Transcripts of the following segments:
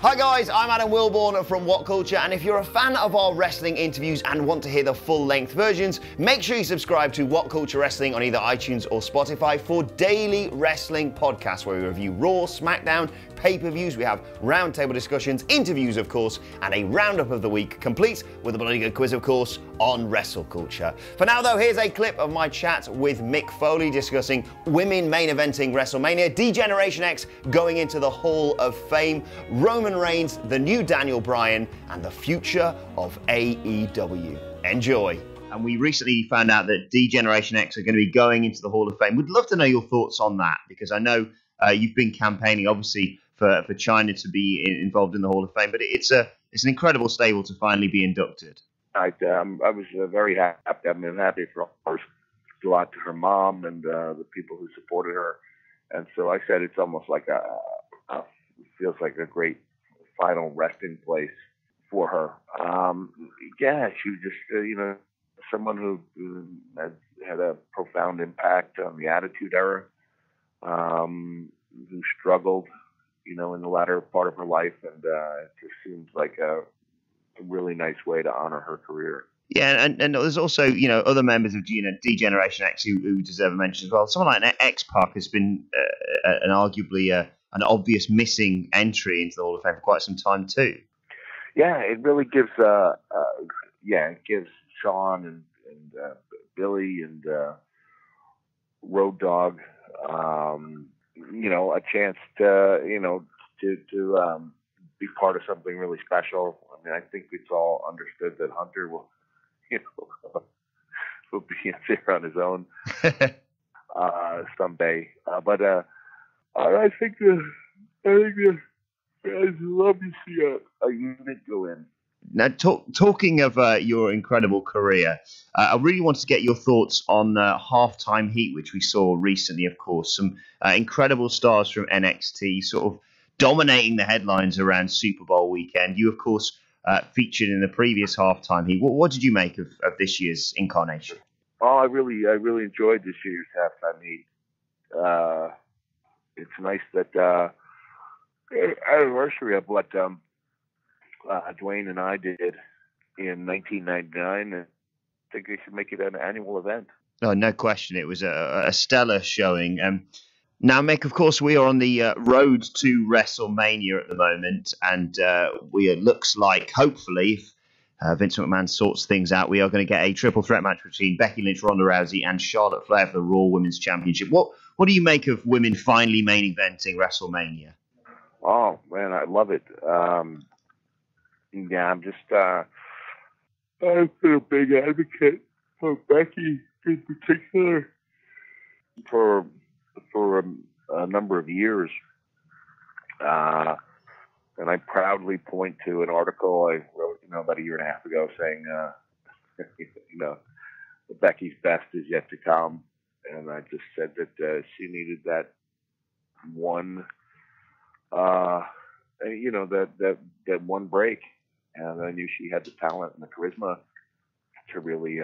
Hi guys, I'm Adam Wilborn from WhatCulture, and if you're a fan of our wrestling interviews and want to hear the full-length versions, make sure you subscribe to WhatCulture Wrestling on either iTunes or Spotify for daily wrestling podcasts where we review Raw, SmackDown, pay-per-views, we have roundtable discussions, interviews of course, and a roundup of the week, complete with a bloody good quiz of course on WrestleCulture. For now though, here's a clip of my chat with Mick Foley discussing women main eventing WrestleMania, D-Generation X going into the Hall of Fame, Roman Reigns, the new Daniel Bryan, and the future of AEW. Enjoy. And we recently found out that D-Generation X are going to be going into the Hall of Fame. We'd love to know your thoughts on that, because I know you've been campaigning, obviously, for Chyna to be involved in the Hall of Fame, but it's an incredible stable to finally be inducted. I was very happy. I've been happy for her. A lot to her mom and the people who supported her. And so I said it's almost like it feels like a great final resting place for her. Yeah, she was just, someone who had a profound impact on the Attitude Era, who struggled, in the latter part of her life. And it just seems like a really nice way to honor her career. Yeah, and there's also, other members of D-Generation X who deserve a mention as well. Someone like X-Pac has been an arguably an obvious missing entry into the Hall of Fame for quite some time too. Yeah, it really gives it gives Sean and Billy and Road Dogg a chance to be part of something really special. I mean, I think it's all understood that Hunter will be there on his own someday. But I think the fans love to see a unit go in. Now, talking of your incredible career, I really wanted to get your thoughts on Halftime Heat, which we saw recently, of course. Some incredible stars from NXT sort of dominating the headlines around Super Bowl weekend. You, of course, featured in the previous Halftime Heat. What did you make of this year's incarnation? Oh, I really enjoyed this year's Halftime Heat. It's nice that anniversary of what Dwayne and I did in 1999. I think they should make it an annual event. Oh, no question. It was a stellar showing. Now, Mick, of course, we are on the road to WrestleMania at the moment, and it looks like, hopefully, if Vince McMahon sorts things out, we are going to get a triple threat match between Becky Lynch, Ronda Rousey, and Charlotte Flair for the Raw Women's Championship. What do you make of women finally main eventing WrestleMania? Oh, man, I love it. Yeah, I'm just I've been a big advocate for Becky in particular for a number of years, and I proudly point to an article I wrote, about a year and a half ago, saying, Becky's best is yet to come, and I just said that she needed that one, that one break, and I knew she had the talent and the charisma to really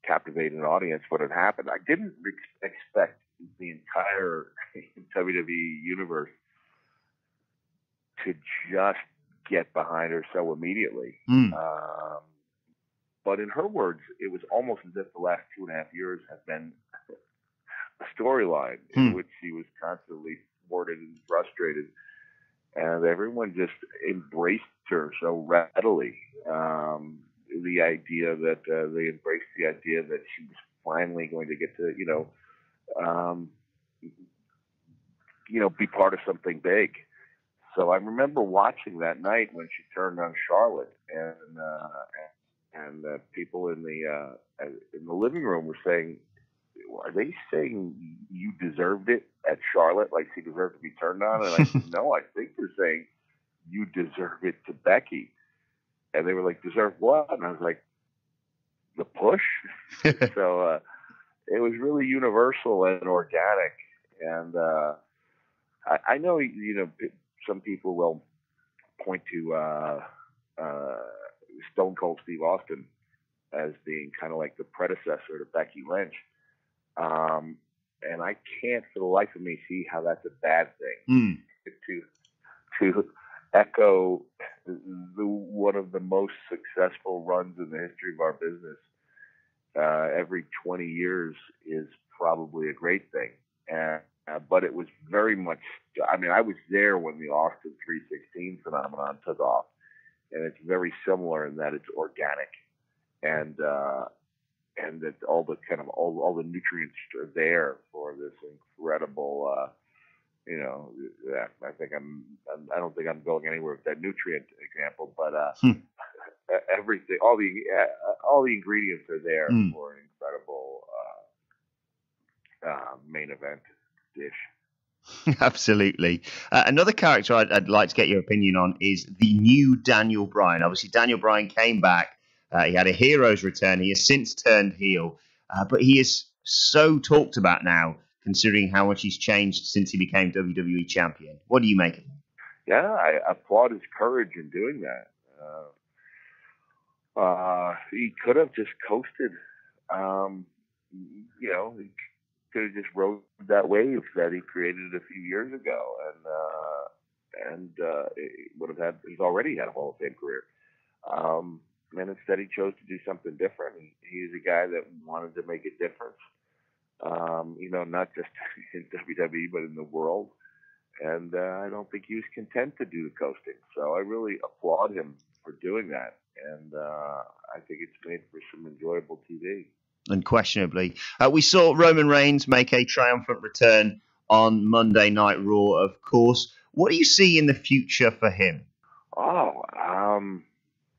captivate an audience. What had happened, I didn't expect the entire WWE universe to just get behind her so immediately. But in her words, it was almost as if the last 2.5 years have been a storyline in which she was constantly thwarted and frustrated, and everyone just embraced her so readily. The idea that they embraced the idea that she was finally going to get to, be part of something big. So I remember watching that night when she turned on Charlotte, and people in the living room were saying, "Are they saying you deserved it at Charlotte, like she deserved to be turned on?" And I said, "No, I think they're saying you deserve it to Becky." And they were like, "Deserve what?" And I was like, "The push." So it was really universal and organic. And I know, some people will point to Stone Cold Steve Austin as being kind of like the predecessor to Becky Lynch. And I can't for the life of me see how that's a bad thing. echo one of the most successful runs in the history of our business. Every 20 years is probably a great thing. But it was very much, I mean, I was there when the Austin 316 phenomenon took off, and it's very similar in that it's organic, and that all the nutrients are there for this incredible, I don't think I'm going anywhere with that nutrient example, but everything, all the ingredients are there for an incredible main event dish. Absolutely. Another character I'd like to get your opinion on is the new Daniel Bryan. Obviously, Daniel Bryan came back. He had a hero's return. He has since turned heel, but he is so talked about now, considering how much he's changed since he became WWE champion. What do you make of him? Yeah, I applaud his courage in doing that. He could have just coasted. He could have just rode that wave that he created a few years ago, and would have had. He's already had a Hall of Fame career. And instead, he chose to do something different. He's a guy that wanted to make a difference. Not just in WWE, but in the world. And I don't think he was content to do the coasting. So I really applaud him for doing that. And I think it's made for some enjoyable TV. Unquestionably. We saw Roman Reigns make a triumphant return on Monday Night Raw, of course. What do you see in the future for him?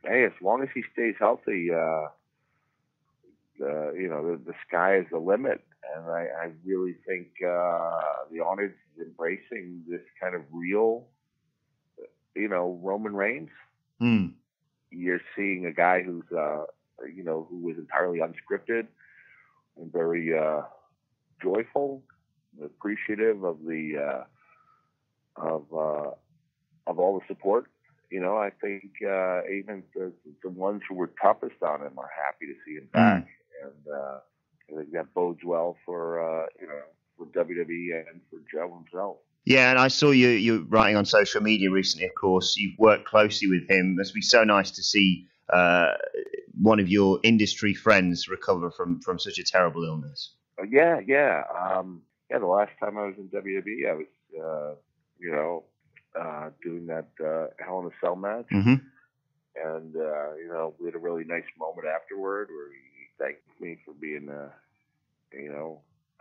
Hey, as long as he stays healthy, the sky is the limit. And I really think the audience is embracing this kind of real, Roman Reigns. You're seeing a guy who's, who is entirely unscripted and very joyful, appreciative of the of all the support. I think even the ones who were toughest on him are happy to see him back, and I think that bodes well for for WWE and for Joe himself. Yeah, and I saw you writing on social media recently. Of course, you've worked closely with him. It must be so nice to see one of your industry friends recover from such a terrible illness. Yeah. The last time I was in WWE, I was doing that Hell in a Cell match. And, we had a really nice moment afterward where he thanked me for being,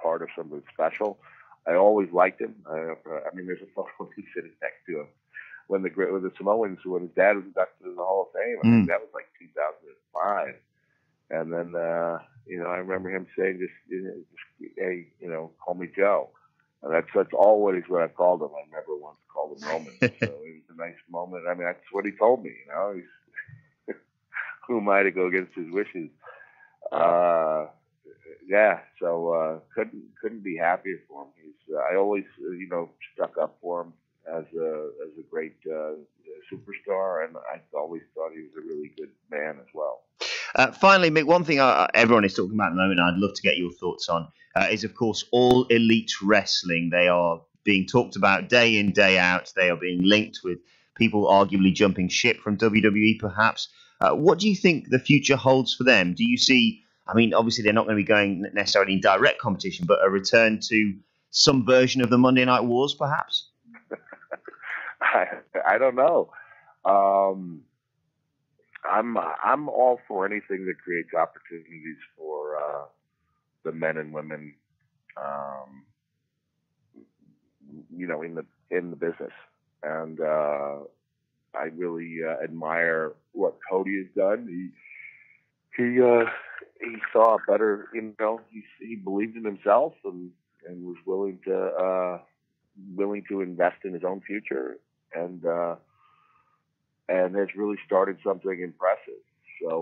part of something special. I always liked him. There's a photo of me sitting next to him when the Samoans, when his dad was inducted in the Hall of Fame. That was like 2005. And then, I remember him saying, hey, call me Joe. And that's always what I called him. I never once called him Roman. So it was a nice moment. That's what he told me. He's who am I to go against his wishes? So couldn't be happier for him. I always stuck up for him as a great superstar, and I always thought he was a really good man as well. Finally, Mick, one thing everyone is talking about at the moment, and I'd love to get your thoughts on, is, of course, All Elite Wrestling. They are being talked about day in, day out. They are being linked with people arguably jumping ship from WWE, perhaps. What do you think the future holds for them? Do you see, obviously they're not going to be going necessarily in direct competition, but a return to some version of the Monday Night Wars, perhaps? I don't know. I'm all for anything that creates opportunities for the men and women, in the business. And I really admire what Cody has done. He saw a better, he believed in himself and was willing to invest in his own future, and has really started something impressive. So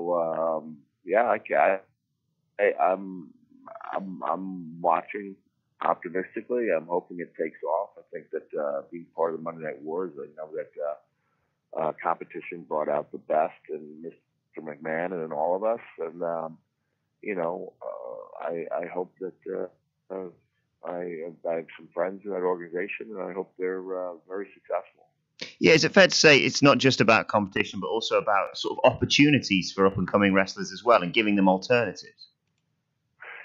I'm watching optimistically. I'm hoping it takes off. I think that being part of the Monday Night Wars, I know that competition brought out the best in Mr. McMahon and in all of us. And I hope that I have some friends in that organization, and I hope they're very successful. Yeah, is it fair to say it's not just about competition, but also about sort of opportunities for up-and-coming wrestlers as well, and giving them alternatives?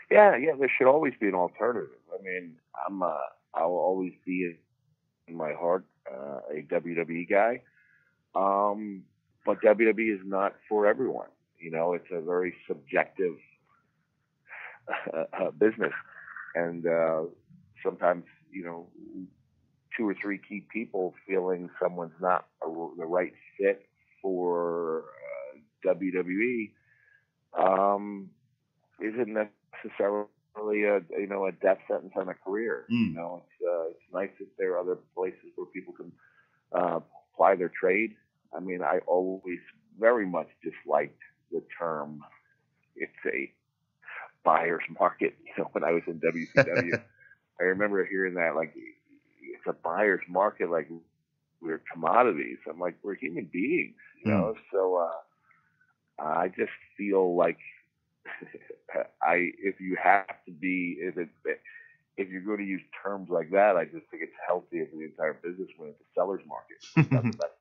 Yeah, there should always be an alternative. I mean, I'll always be in my heart a WWE guy, but WWE is not for everyone. You know, it's a very subjective business, and sometimes, you know, 2 or 3 key people feeling someone's not the right fit for WWE isn't necessarily a death sentence on a career. You know, it's nice that there are other places where people can apply their trade. I mean, I always very much disliked the term it's a buyer's market. You know, when I was in WCW, I remember hearing that, like, it's a buyer's market, like we're commodities. I'm like, we're human beings, you know. So I just feel like if you have to be, if you're going to use terms like that, I just think it's healthier for the entire business when it's a seller's market. It's not the best